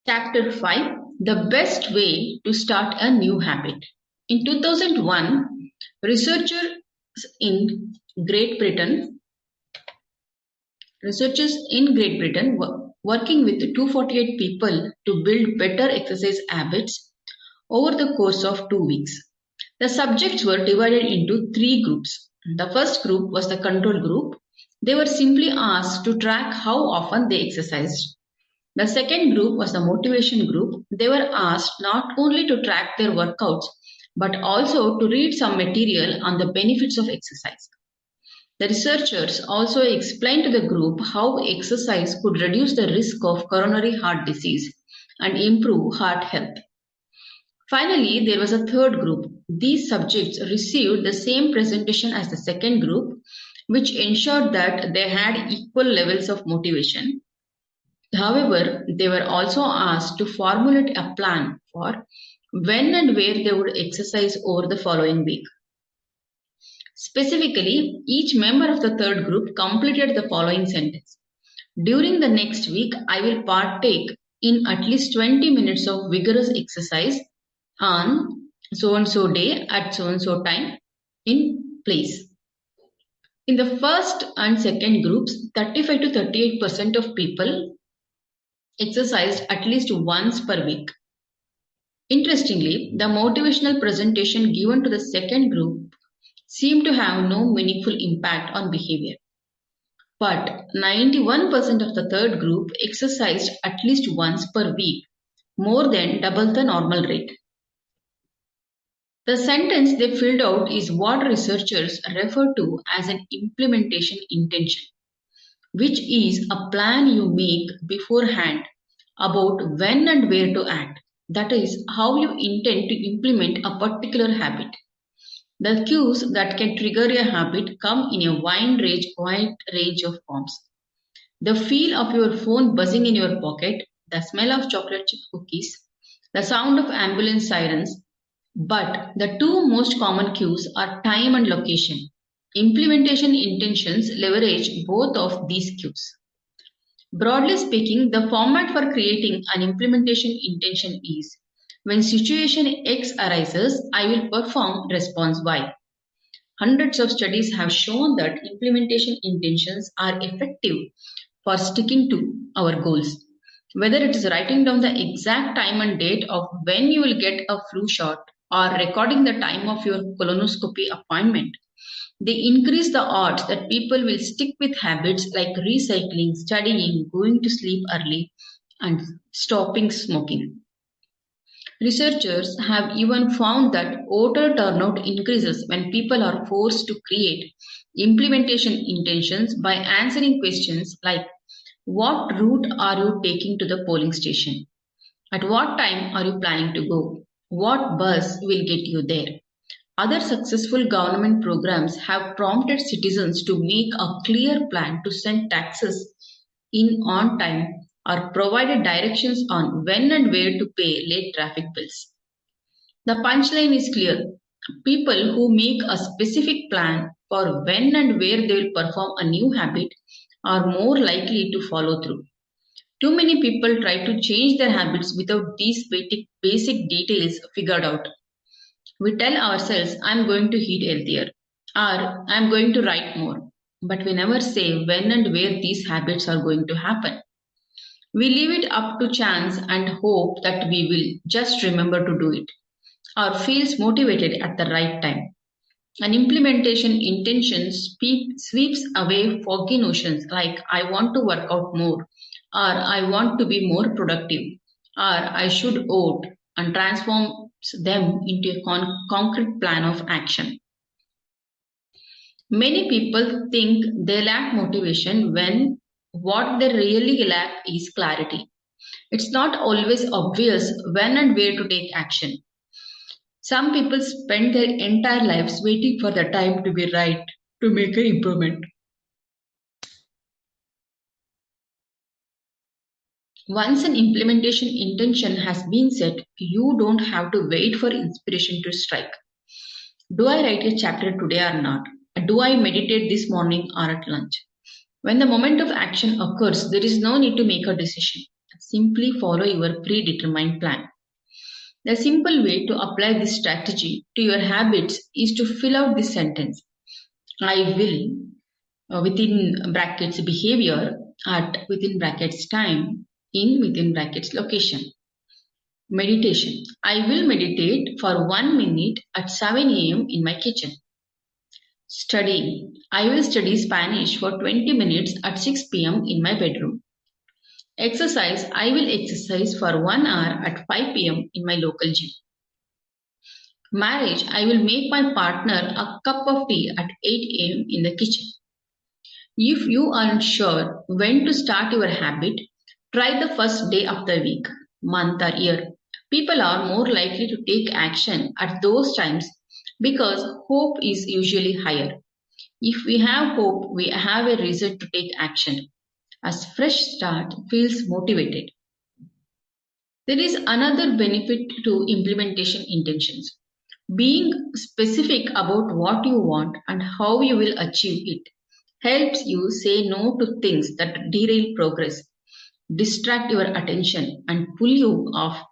Chapter 5, The Best Way to Start a New Habit. In 2001, researchers in Great Britain researchers in Great Britain were working with 248 people to build better exercise habits over the course of 2 weeks. The subjects were divided into three groups. The first group was the control group. They were simply asked to track how often they exercised. The second group was the motivation group. They were asked not only to track their workouts but also to read some material on the benefits of exercise. The researchers also explained to the group how exercise could reduce the risk of coronary heart disease and improve heart health. Finally, there was a third group. These subjects received the same presentation as the second group, which ensured that they had equal levels of motivation. However, they were also asked to formulate a plan for when and where they would exercise over the following week. Specifically, each member of the third group completed the following sentence. During the next week, I will partake in at least 20 minutes of vigorous exercise on so-and-so day at so-and-so time in place. In the first and second groups, 35 to 38% of people exercised at least once per week. Interestingly, the motivational presentation given to the second group seemed to have no meaningful impact on behavior. But 91% of the third group exercised at least once per week, more than double the normal rate. The sentence they filled out is what researchers refer to as an implementation intention, which is a plan you make beforehand about when and where to act. That is, how you intend to implement a particular habit. The cues that can trigger a habit come in a wide range of forms. The feel of your phone buzzing in your pocket, the smell of chocolate chip cookies, the sound of ambulance sirens. But the two most common cues are time and location. Implementation intentions leverage both of these cues. Broadly speaking, the format for creating an implementation intention is when situation X arises, I will perform response Y. Hundreds of studies have shown that implementation intentions are effective for sticking to our goals. Whether it is writing down the exact time and date of when you will get a flu shot or recording the time of your colonoscopy appointment, they increase the odds that people will stick with habits like recycling, studying, going to sleep early, and stopping smoking. Researchers have even found that voter turnout increases when people are forced to create implementation intentions by answering questions like, what route are you taking to the polling station? At what time are you planning to go? What bus will get you there? Other successful government programs have prompted citizens to make a clear plan to send taxes in on time or provided directions on when and where to pay late traffic bills. The punchline is clear. People who make a specific plan for when and where they will perform a new habit are more likely to follow through. Too many people try to change their habits without these basic details figured out. We tell ourselves, I'm going to eat healthier or I'm going to write more, but we never say when and where these habits are going to happen. We leave it up to chance and hope that we will just remember to do it or feels motivated at the right time. An implementation intention sweeps away foggy notions like I want to work out more or I want to be more productive or I should vote and transforms them into a concrete plan of action. Many people think they lack motivation when what they really lack is clarity. It's not always obvious when and where to take action. Some people spend their entire lives waiting for the time to be right to make an improvement. Once an implementation intention has been set, you don't have to wait for inspiration to strike. Do I write a chapter today or not? Do I meditate this morning or at lunch? When the moment of action occurs, there is no need to make a decision. simply follow your predetermined plan. The simple way to apply this strategy to your habits is to fill out this sentence. I will, within brackets behavior, at within brackets time, in within brackets location. Meditation. I will meditate for 1 minute at 7 a.m. in my kitchen. Studying. I will study Spanish for 20 minutes at 6 p.m. in my bedroom. Exercise. I will exercise for 1 hour at 5 p.m. in my local gym. Marriage. I will make my partner a cup of tea at 8 a.m. in the kitchen. If you aren't sure when to start your habit, try the first day of the week, month, or year. People are more likely to take action at those times because hope is usually higher. If we have hope, we have a reason to take action. A fresh start feels motivated. There is another benefit to implementation intentions. Being specific about what you want and how you will achieve it helps you say no to things that derail progress, distract your attention, and pull you off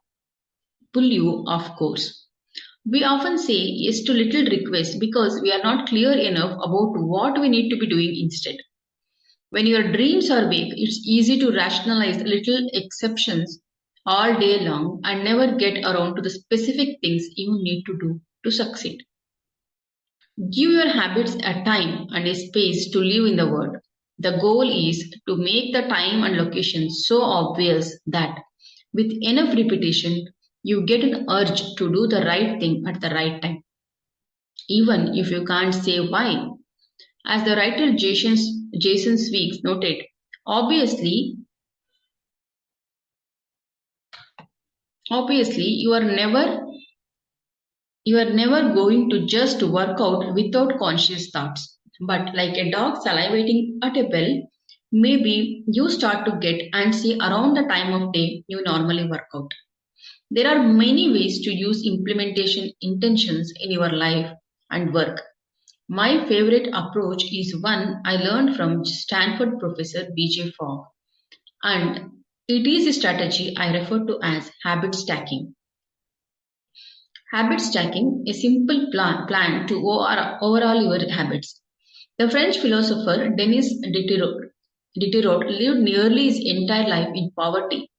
course. We often say yes to little requests because we are not clear enough about what we need to be doing instead. When your dreams are big, it's easy to rationalize little exceptions all day long and never get around to the specific things you need to do to succeed. Give your habits a time and a space to live in the world. The goal is to make the time and location so obvious that with enough repetition, you get an urge to do the right thing at the right time, even if you can't say why. As the writer Jason Sweeks noted, obviously, obviously, you are never going to just work out without conscious thoughts. But like a dog salivating at a bell, maybe you start to get antsy around the time of day you normally work out. There are many ways to use implementation intentions in your life and work. My favorite approach is one I learned from Stanford professor B.J. Fogg, and it is a strategy I refer to as habit stacking. Habit stacking, a simple plan to overall your habits. The French philosopher Denis Diderot lived nearly his entire life in poverty,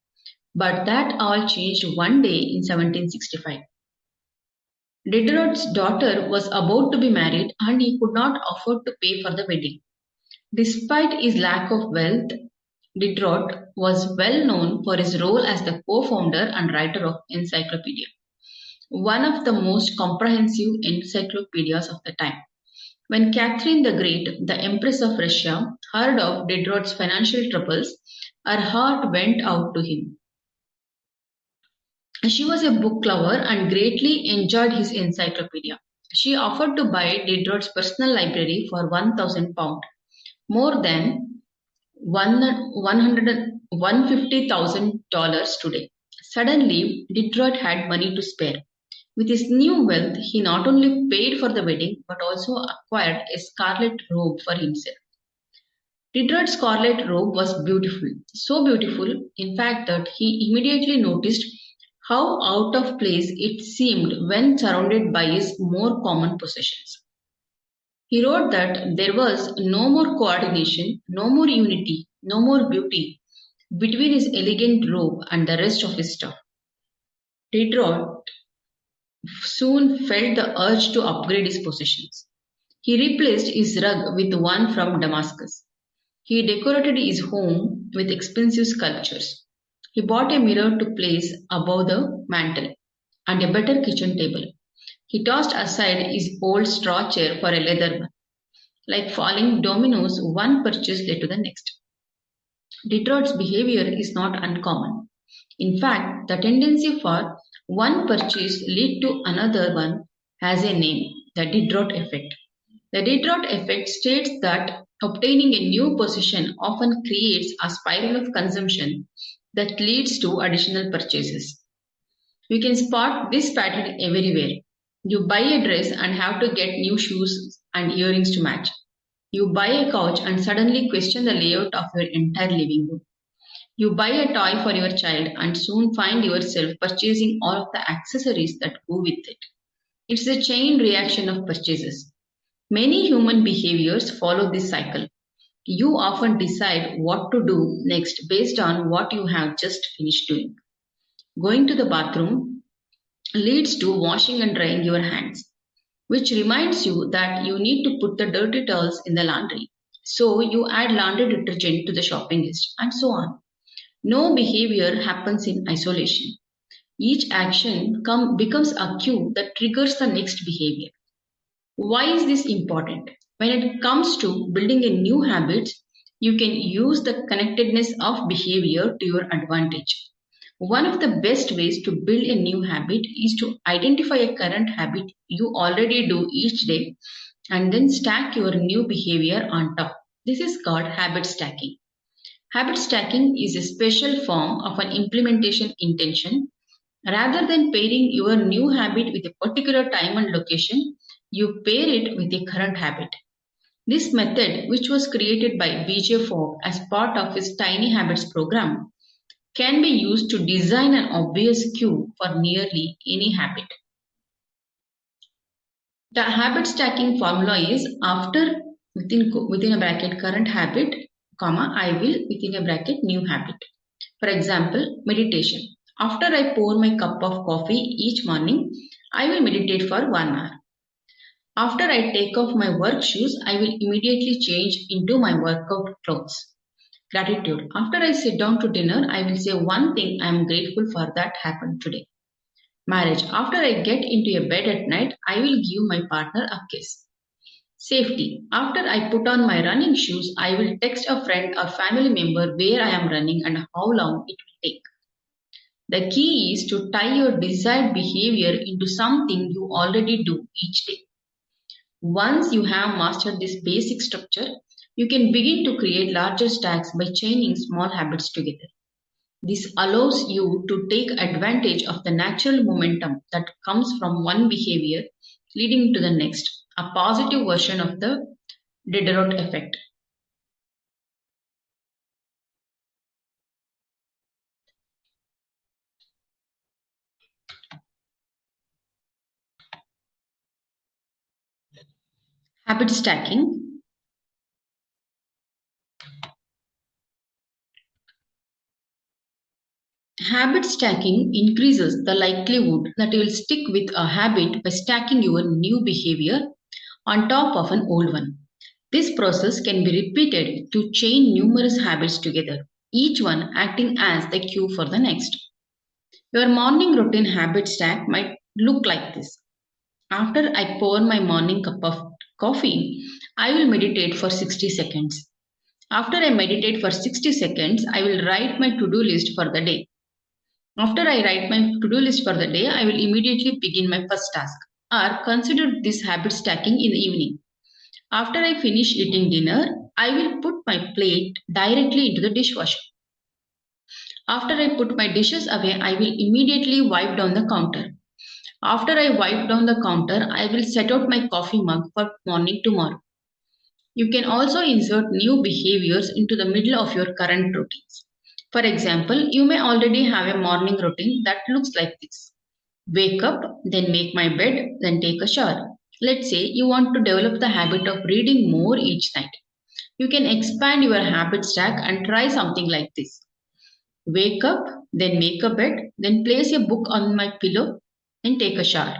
but that all changed one day in 1765. Diderot's daughter was about to be married and he could not afford to pay for the wedding. Despite his lack of wealth, Diderot was well known for his role as the co-founder and writer of Encyclopedia, one of the most comprehensive encyclopedias of the time. When Catherine the Great, the Empress of Russia, heard of Diderot's financial troubles, her heart went out to him. She was a book lover and greatly enjoyed his encyclopedia. She offered to buy Diderot's personal library for £1,000, more than $150,000 today. Suddenly, Diderot had money to spare. With his new wealth, he not only paid for the wedding but also acquired a scarlet robe for himself. Diderot's scarlet robe was beautiful, so beautiful, in fact, that he immediately noticed how out of place it seemed when surrounded by his more common possessions. He wrote that there was no more coordination, no more unity, no more beauty between his elegant robe and the rest of his stuff. Diderot soon felt the urge to upgrade his possessions. He replaced his rug with one from Damascus. He decorated his home with expensive sculptures. He bought a mirror to place above the mantel and a better kitchen table. He tossed aside his old straw chair for a leather one. Like falling dominoes, one purchase led to the next. Diderot's behavior is not uncommon. In fact, the tendency for one purchase lead to another one has a name, the Diderot effect. The Diderot effect states that obtaining a new possession often creates a spiral of consumption that leads to additional purchases. You can spot this pattern everywhere. You buy a dress and have to get new shoes and earrings to match. You buy a couch and suddenly question the layout of your entire living room. You buy a toy for your child and soon find yourself purchasing all of the accessories that go with it. It's a chain reaction of purchases. Many human behaviors follow this cycle. You often decide what to do next based on what you have just finished doing. Going to the bathroom leads to washing and drying your hands, which reminds you that you need to put the dirty towels in the laundry. So you add laundry detergent to the shopping list, and so on. No behavior happens in isolation. Each action becomes a cue that triggers the next behavior. Why is this important? When it comes to building a new habit, you can use the connectedness of behavior to your advantage. One of the best ways to build a new habit is to identify a current habit you already do each day and then stack your new behavior on top. This is called habit stacking. Habit stacking is a special form of an implementation intention. Rather than pairing your new habit with a particular time and location, you pair it with a current habit. This method, which was created by BJ Fogg as part of his Tiny Habits program, can be used to design an obvious cue for nearly any habit. The habit stacking formula is after within a bracket current habit, comma I will within a bracket new habit. For example, meditation. After I pour my cup of coffee each morning, I will meditate for 1 hour. After I take off my work shoes, I will immediately change into my workout clothes. Gratitude. After I sit down to dinner, I will say one thing I am grateful for that happened today. Marriage. After I get into a bed at night, I will give my partner a kiss. Safety. After I put on my running shoes, I will text a friend or family member where I am running and how long it will take. The key is to tie your desired behavior into something you already do each day. Once you have mastered this basic structure, you can begin to create larger stacks by chaining small habits together. This allows you to take advantage of the natural momentum that comes from one behavior leading to the next, a positive version of the Diderot effect. Habit stacking. Habit stacking increases the likelihood that you will stick with a habit by stacking your new behavior on top of an old one. This process can be repeated to chain numerous habits together, each one acting as the cue for the next. Your morning routine habit stack might look like this. After I pour my morning cup of coffee, I will meditate for 60 seconds. After I meditate for 60 seconds, I will write my to do list for the day. After I write my to do list for the day, I will immediately begin my first task. Or consider this habit stacking in the evening. After I finish eating dinner, I will put my plate directly into the dishwasher. After I put my dishes away, I will immediately wipe down the counter. After I wipe down the counter, I will set out my coffee mug for morning tomorrow. You can also insert new behaviors into the middle of your current routines. For example, you may already have a morning routine that looks like this. Wake up, then make my bed, then take a shower. Let's say you want to develop the habit of reading more each night. You can expand your habit stack and try something like this. Wake up, then make a bed, then place a book on my pillow and take a shower.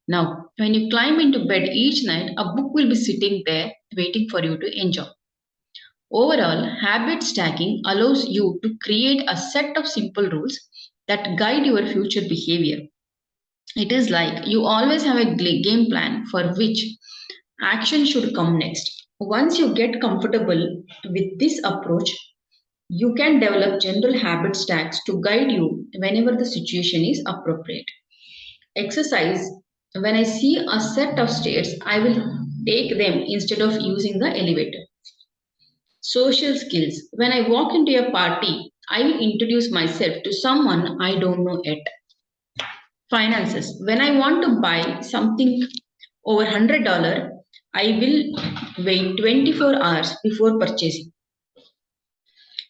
Now, when you climb into bed each night, a book will be sitting there waiting for you to enjoy. Overall, habit stacking allows you to create a set of simple rules that guide your future behavior. It is like you always have a game plan for which action should come next. Once you get comfortable with this approach, you can develop general habit stacks to guide you whenever the situation is appropriate. Exercise. When I see a set of stairs, I will take them instead of using the elevator. Social skills. When I walk into a party, I will introduce myself to someone I don't know yet. Finances. When I want to buy something over $100, I will wait 24 hours before purchasing.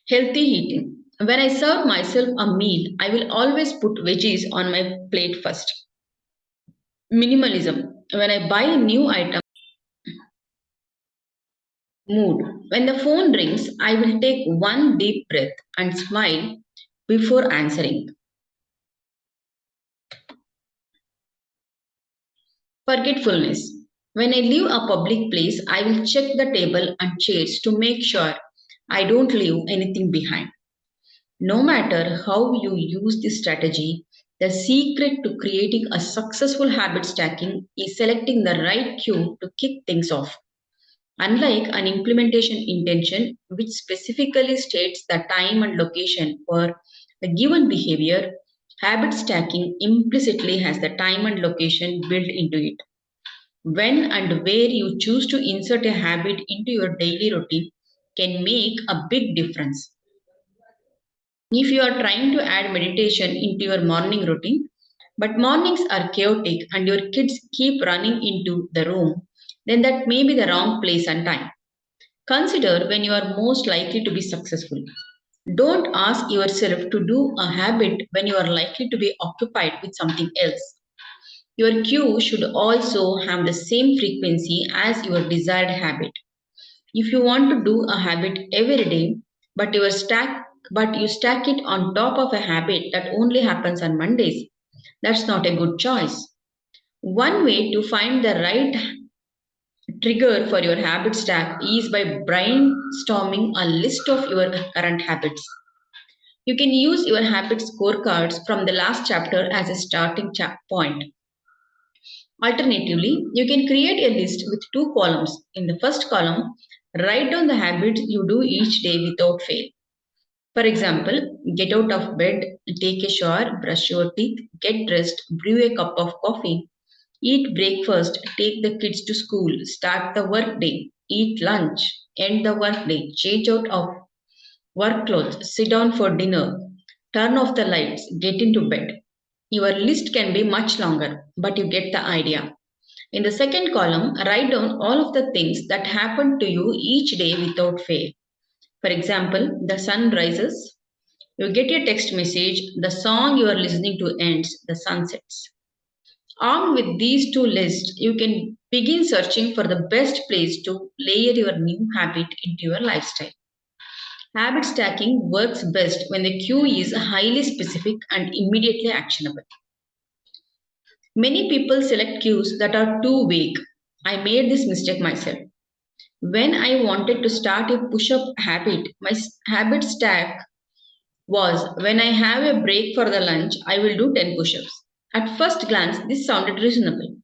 Healthy eating. When I serve myself a meal, I will always put veggies on my plate first. Minimalism. When I buy a new item, mood. When the phone rings, I will take one deep breath and smile before answering. Forgetfulness. When I leave a public place, I will check the table and chairs to make sure I don't leave anything behind. No matter how you use this strategy, the secret to creating a successful habit stacking is selecting the right cue to kick things off. Unlike an implementation intention, which specifically states the time and location for a given behavior, habit stacking implicitly has the time and location built into it. When and where you choose to insert a habit into your daily routine can make a big difference. If you are trying to add meditation into your morning routine, but mornings are chaotic and your kids keep running into the room, then that may be the wrong place and time. Consider when you are most likely to be successful. Don't ask yourself to do a habit when you are likely to be occupied with something else. Your cue should also have the same frequency as your desired habit. If you want to do a habit every day, but you stack it on top of a habit that only happens on Mondays, that's not a good choice. One way to find the right trigger for your habit stack is by brainstorming a list of your current habits. You can use your habit scorecards from the last chapter as a starting point. Alternatively, you can create a list with two columns. In the first column, write down the habits you do each day without fail. For example, get out of bed, take a shower, brush your teeth, get dressed, brew a cup of coffee, eat breakfast, take the kids to school, start the workday, eat lunch, end the workday, change out of work clothes, sit down for dinner, turn off the lights, get into bed. Your list can be much longer, but you get the idea. In the second column, write down all of the things that happen to you each day without fail. For example, the sun rises, you get a text message, the song you are listening to ends, the sun sets. Armed with these two lists, you can begin searching for the best place to layer your new habit into your lifestyle. Habit stacking works best when the cue is highly specific and immediately actionable. Many people select cues that are too vague. I made this mistake myself. When I wanted to start a push up habit, my habit stack was when I have a break for the lunch, I will do 10 push ups. At first glance, this sounded reasonable,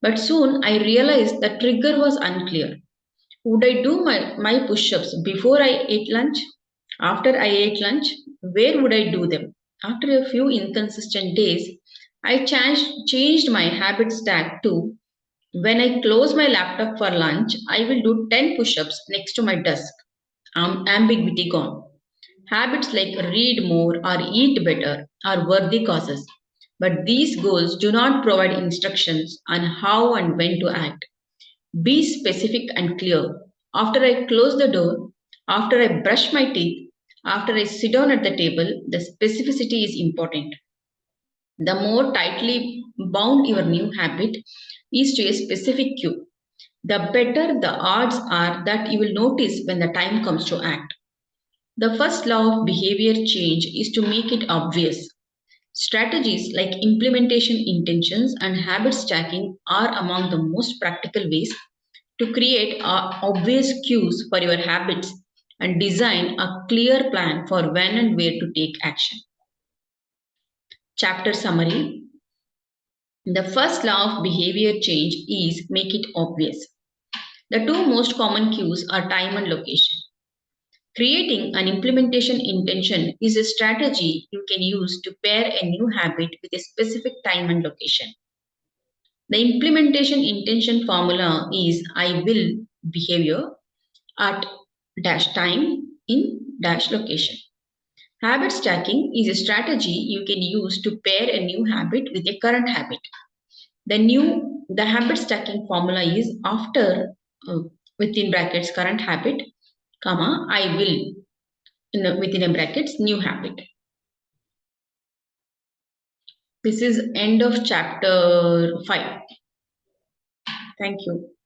but soon I realized the trigger was unclear. Would I do my push ups before I ate lunch? After I ate lunch? Where would I do them? After a few inconsistent days, I changed my habit stack to when I close my laptop for lunch, I will do 10 push ups next to my desk. Ambiguity gone. Habits like read more or eat better are worthy causes, but these goals do not provide instructions on how and when to act. Be specific and clear. After I close the door, after I brush my teeth, after I sit down at the table, the specificity is important. The more tightly bound your new habit is to a specific cue, the better the odds are that you will notice when the time comes to act. The first law of behavior change is to make it obvious. Strategies like implementation intentions and habit stacking are among the most practical ways to create obvious cues for your habits and design a clear plan for when and where to take action. Chapter summary. The first law of behavior change is make it obvious. The two most common cues are time and location. Creating an implementation intention is a strategy you can use to pair a new habit with a specific time and location. The implementation intention formula is I will behavior at dash time in dash location. Habit stacking is a strategy you can use to pair a new habit with a current habit. The habit stacking formula is after uh, within brackets current habit, comma I will. within a brackets new habit. This is end of chapter 5. Thank you.